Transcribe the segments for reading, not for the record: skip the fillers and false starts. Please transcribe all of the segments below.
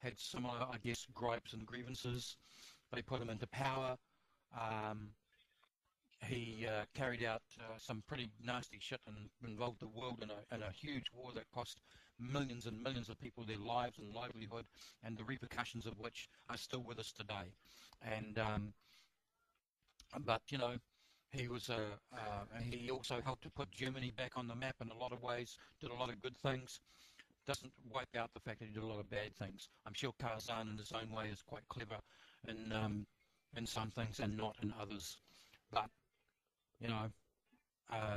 had similar, I guess, gripes and grievances. They put him into power. Um, he carried out some pretty nasty shit and involved the world in a huge war that cost millions and millions of people their lives and livelihood, and the repercussions of which are still with us today. And but he was he also helped to put Germany back on the map in a lot of ways. Did a lot of good things. Doesn't wipe out the fact that he did a lot of bad things. I'm sure Karzan in his own way is quite clever in some things and not in others. But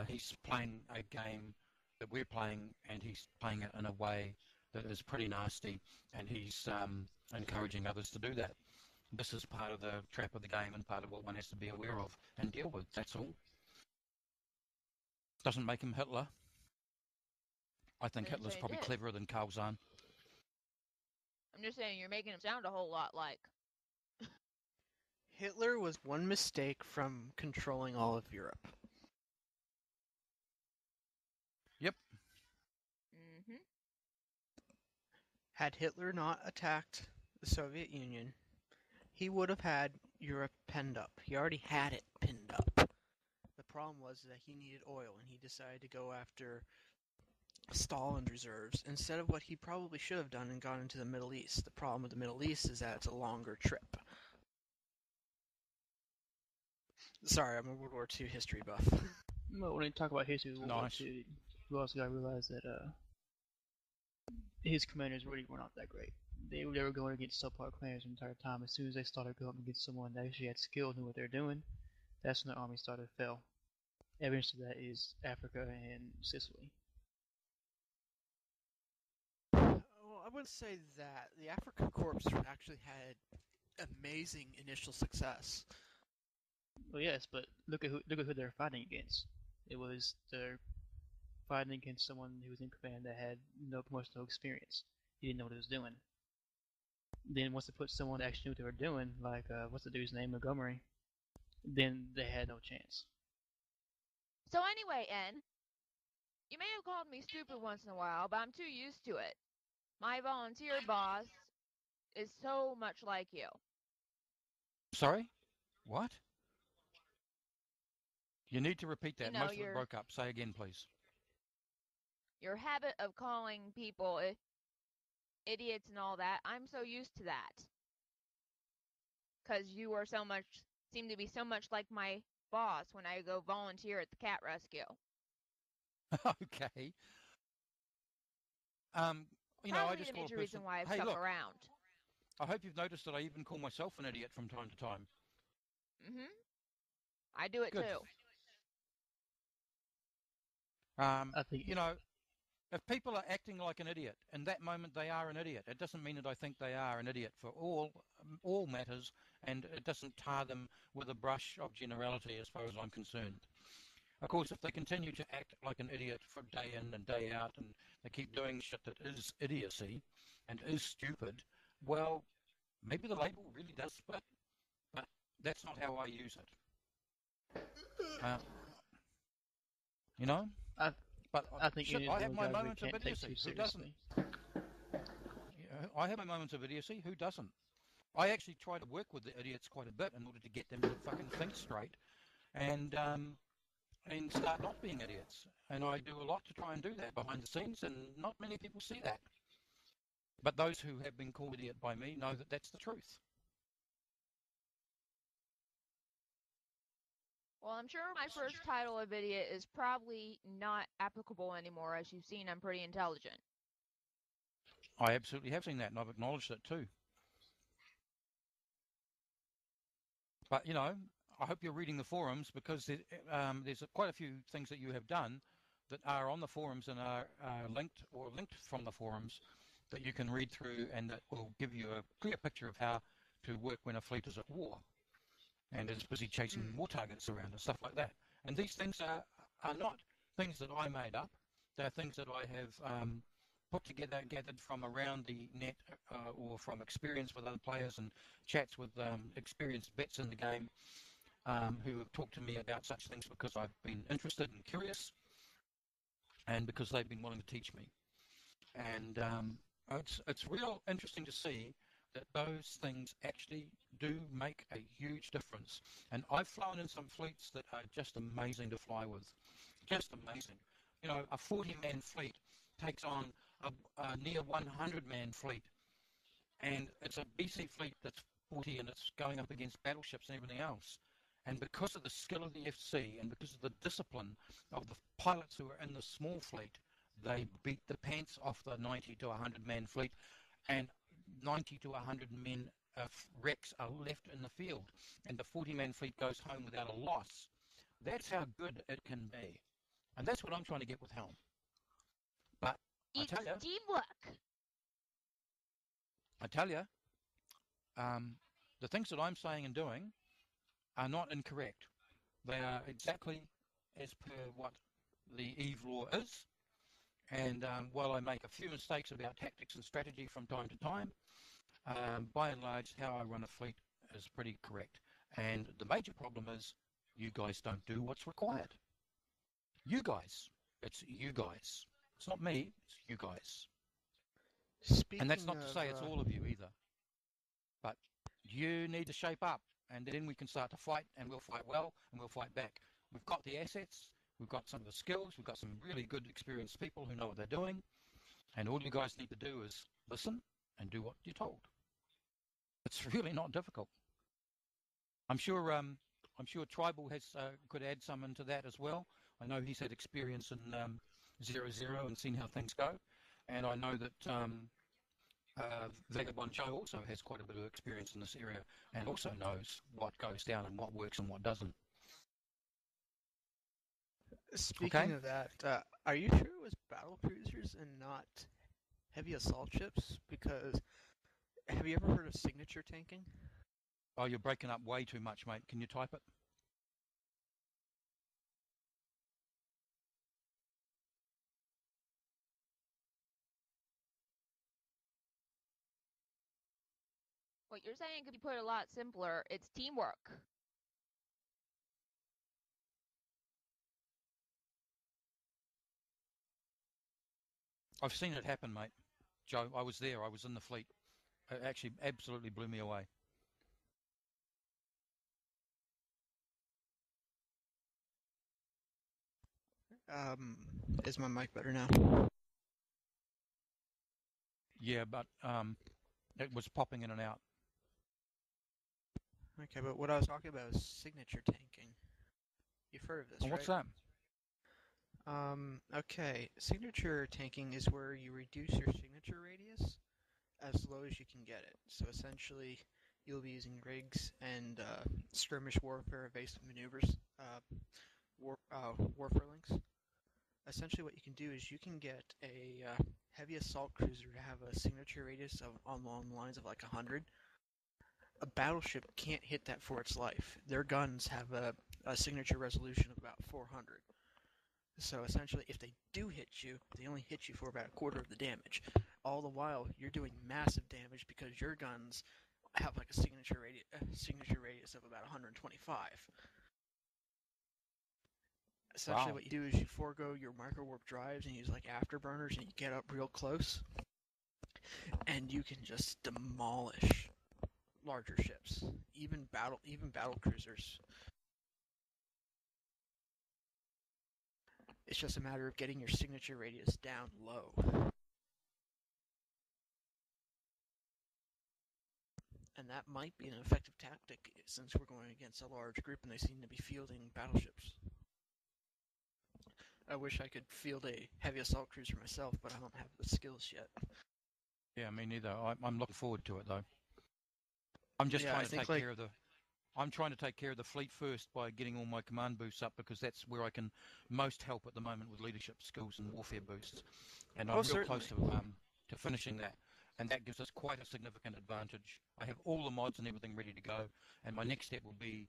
he's playing a game that we're playing, and he's playing it in a way that is pretty nasty, and he's encouraging others to do that. This is part of the trap of the game and part of what one has to be aware of and deal with, that's all. Doesn't make him Hitler. I think Hitler's probably cleverer than Carl Zahn. I'm just saying you're making him sound a whole lot like. Hitler was one mistake from controlling all of Europe. Yep. Mm-hmm. Had Hitler not attacked the Soviet Union, he would have had Europe pinned up. He already had it pinned up. The problem was that he needed oil, and he decided to go after Stalin's reserves instead of what he probably should have done and gone into the Middle East. The problem with the Middle East is that it's a longer trip. Sorry, I'm a World War II history buff. Well, when you talk about history of World War II, you also got to realize that his commanders really were not that great. They were going against subpar commanders the entire time. As soon as they started going against someone that actually had skill and knew what they were doing, that's when the army started to fail. Evidence of that is Africa and Sicily. Well, I wouldn't say that. The Africa Corps actually had amazing initial success. Well, yes, but look at who they're fighting against. It was they're fighting against someone who was in command that had much no experience. He didn't know what he was doing. Then once they put someone that actually knew what they were doing, like what's the dude's name, Montgomery, then they had no chance. So anyway, N, you may have called me stupid once in a while, but I'm too used to it. My volunteer boss is so much like you. Sorry? What? You need to repeat that. Most of it broke up. Say again, please. Your habit of calling people idiots and all that, I'm so used to that. Because you are seem to be so much like my boss when I go volunteer at the cat rescue. Okay. I just the major reason why I've stuck around. I hope you've noticed that I even call myself an idiot from time to time. Mm-hmm. I do it too. I think if people are acting like an idiot, in that moment they are an idiot. It doesn't mean that I think they are an idiot for all matters, and it doesn't tar them with a brush of generality as far as I'm concerned. Of course, if they continue to act like an idiot for day in and day out, and they keep doing shit that is idiocy and is stupid, well, maybe the label really does fit, but that's not how I use it. But I think I have my moments of idiocy. Who doesn't? I have my moments of idiocy. Who doesn't? I actually try to work with the idiots quite a bit in order to get them to fucking think straight and start not being idiots. And I do a lot to try and do that behind the scenes, and not many people see that. But those who have been called idiot by me know that that's the truth. Well, I'm sure my first title of idiot is probably not applicable anymore. As you've seen, I'm pretty intelligent. I absolutely have seen that, and I've acknowledged it too. But, I hope you're reading the forums, because there's quite a few things that you have done that are on the forums and are linked from the forums that you can read through, and that will give you a clear picture of how to work when a fleet is at war and is busy chasing war targets around and stuff like that. And these things are not things that I made up. They're things that I have put together, gathered from around the net or from experience with other players and chats with experienced vets in the game who have talked to me about such things because I've been interested and curious, and because they've been willing to teach me. And it's real interesting to see that those things actually do make a huge difference. And I've flown in some fleets that are just amazing to fly with, just amazing. You know, a 40-man fleet takes on a near 100-man fleet, and it's a BC fleet that's 40 and it's going up against battleships and everything else. And because of the skill of the FC and because of the discipline of the pilots who are in the small fleet, they beat the pants off the 90 to 100-man fleet, and 90 to 100 men wrecks are left in the field, and the 40-man fleet goes home without a loss. That's how good it can be, and that's what I'm trying to get with Helm. But It's teamwork. I tell you, the things that I'm saying and doing are not incorrect. They are exactly as per what the Eve law is. And while I make a few mistakes about tactics and strategy from time to time, by and large, how I run a fleet is pretty correct. And the major problem is you guys don't do what's required. You guys. It's you guys. It's not me, it's you guys. And that's not to say it's all of you either. But you need to shape up, and then we can start to fight, and we'll fight well, and we'll fight back. We've got the assets, we've got some of the skills, we've got some really good, experienced people who know what they're doing, and all you guys need to do is listen and do what you're told. It's really not difficult. I'm sure Tribal has could add some into that as well. I know he's had experience in 0-0 and seen how things go, and I know that Vagabond Joe also has quite a bit of experience in this area and also knows what goes down and what works and what doesn't. Speaking of that, are you sure it was battle cruisers and not heavy assault ships? Because have you ever heard of signature tanking? Oh, you're breaking up way too much, mate. Can you type it? What you're saying could be put a lot simpler. It's teamwork. I've seen it happen, mate. Joe, I was there. I was in the fleet. It actually absolutely blew me away. Is my mic better now? Yeah, but it was popping in and out. Okay, but what I was talking about is signature tanking. You've heard of this, And what's that? Okay. Signature tanking is where you reduce your signature radius as low as you can get it. So essentially, you'll be using rigs and skirmish warfare evasive maneuvers, warfare links. Essentially, what you can do is you can get a heavy assault cruiser to have a signature radius of along the lines of like 100. A battleship can't hit that for its life. Their guns have a signature resolution of about 400. So essentially, if they do hit you, they only hit you for about a quarter of the damage. All the while, you're doing massive damage because your guns have like a signature radius of about 125. Essentially, Wow. what you do is you forego your micro warp drives and use like afterburners, and you get up real close, and you can just demolish larger ships, even battle cruisers. It's just a matter of getting your signature radius down low. And that might be an effective tactic since we're going against a large group and they seem to be fielding battleships. I wish I could field a heavy assault cruiser myself, but I don't have the skills yet. Yeah, me neither. I'm looking forward to it though. I'm just trying to take care of the. I'm trying to take care of the fleet first by getting all my command boosts up because that's where I can most help at the moment with leadership skills and warfare boosts. And I'm real close to finishing that. And that gives us quite a significant advantage. I have all the mods and everything ready to go. And my next step will be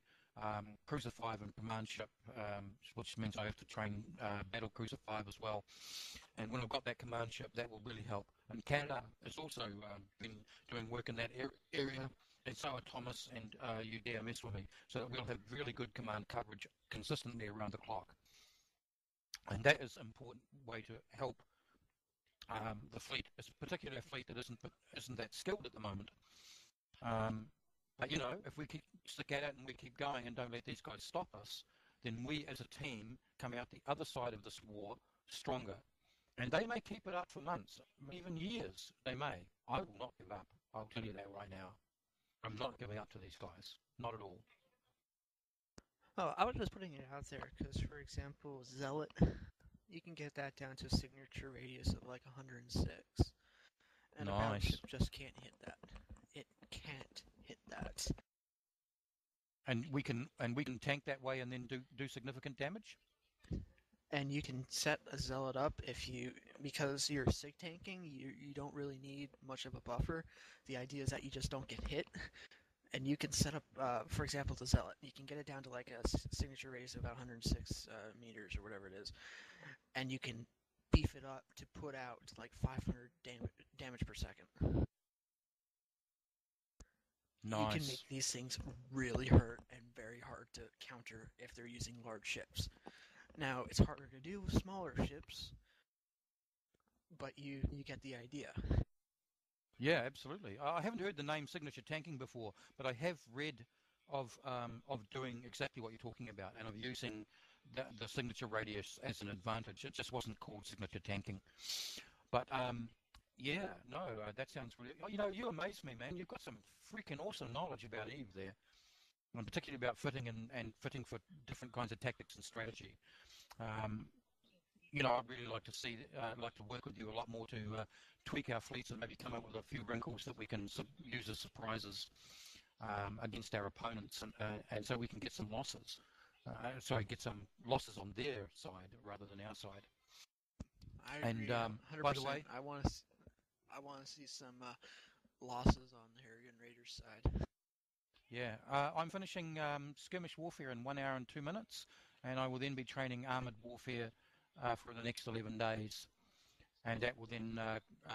Cruiser 5 and Command Ship, which means I have to train Battle Cruiser 5 as well. And when I've got that Command Ship, that will really help. And Canada has also been doing work in that area. And so are Thomas and you DMS with me, so that we'll have really good command coverage consistently around the clock. And that is an important way to help the fleet, particularly a fleet that isn't that skilled at the moment. But you know, if we keep stick at it and we keep going and don't let these guys stop us, then we as a team come out the other side of this war stronger. And they may keep it up for months, even years. They may. I will not give up. I'll tell you that right now. I'm not giving up to these guys. Not at all. Oh, I was just putting it out there because, for example, Zealot, you can get that down to a signature radius of like 106. And a battleship just can't hit that. It can't hit that. And we can tank that way and then do significant damage? And you can set a Zealot up because you're sig tanking, you don't really need much of a buffer. The idea is that you just don't get hit. And you can set up, for example, the Zealot. You can get it down to like a signature radius of about 106 meters or whatever it is. And you can beef it up to put out like 500 damage per second. Nice. You can make these things really hurt and very hard to counter if they're using large ships. Now, it's harder to do with smaller ships, but you get the idea. Yeah, absolutely. I haven't heard the name signature tanking before, but I have read of doing exactly what you're talking about, and of using the signature radius as an advantage. It just wasn't called signature tanking. But yeah, no, that sounds really. You know, you amaze me, man. You've got some freaking awesome knowledge about Eve there, and particularly about fitting and fitting for different kinds of tactics and strategy. You know, I'd really like to work with you a lot more to tweak our fleets and maybe come up with a few wrinkles that we can use as surprises against our opponents, and so we can get some losses. Get some losses on their side rather than our side. I agree. 100%. By the way, I want to see some losses on the Harrigan Raiders side. Yeah, I'm finishing skirmish warfare in 1 hour and 2 minutes, and I will then be training armoured warfare for the next 11 days. And that will then,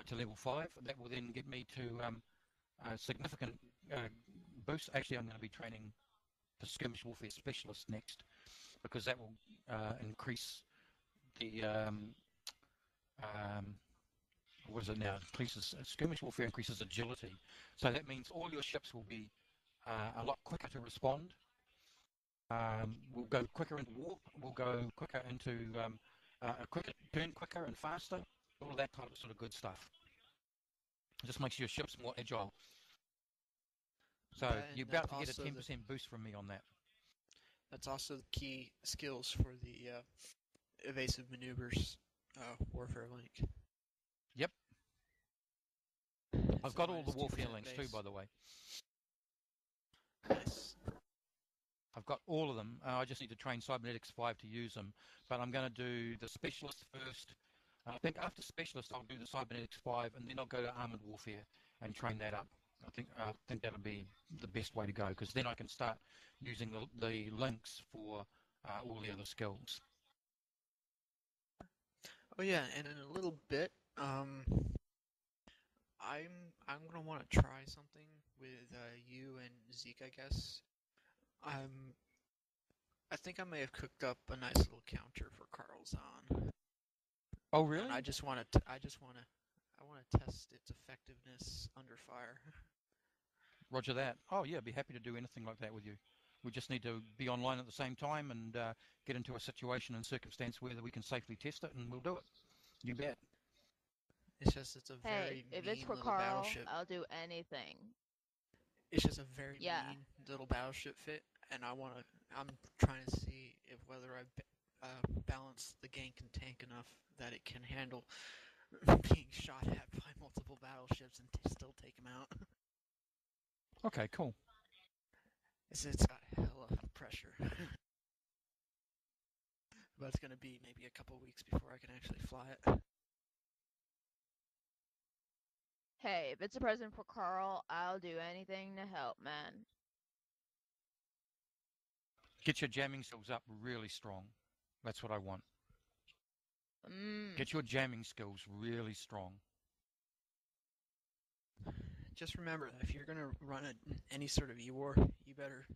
to level 5, that will then get me to a significant boost. Actually, I'm going to be training for skirmish warfare specialist next, because that will increase the, what is it now? Skirmish warfare increases agility. So that means all your ships will be a lot quicker to respond. We'll go quicker into warp. We'll go quicker into turn quicker and faster. All of that type of sort of good stuff. It just makes your ships more agile. So you're about to get a 10% boost from me on that. That's also the key skills for the evasive maneuvers warfare link. Yep. I've got all the warfare links too, by the way. Nice. I've got all of them. I just need to train Cybernetics 5 to use them. But I'm going to do the Specialist first. I think after Specialist, I'll do the Cybernetics 5, and then I'll go to Armoured Warfare and train that up. I think that'll be the best way to go, because then I can start using the links for all the other skills. Oh yeah, and in a little bit, I'm gonna want to try something with you and Zeke, I guess. I think I may have cooked up a nice little counter for Carl's on. Oh really? And I want to test its effectiveness under fire. Roger that. Oh yeah, I'd be happy to do anything like that with you. We just need to be online at the same time and get into a situation and circumstance where we can safely test it, and we'll do it. You bet. It's a very if mean it's for little Carl, battleship. I'll do anything. It's just a very mean little battleship fit, and I'm trying to see whether I balance the gank and tank enough that it can handle being shot at by multiple battleships and still take them out. Okay, cool. It's got hella pressure. But it's going to be maybe a couple weeks before I can actually fly it. Hey, if it's a present for Carl, I'll do anything to help, man. Get your jamming skills up really strong. That's what I want. Get your jamming skills really strong. Just remember that if you're going to run any sort of E-war, you better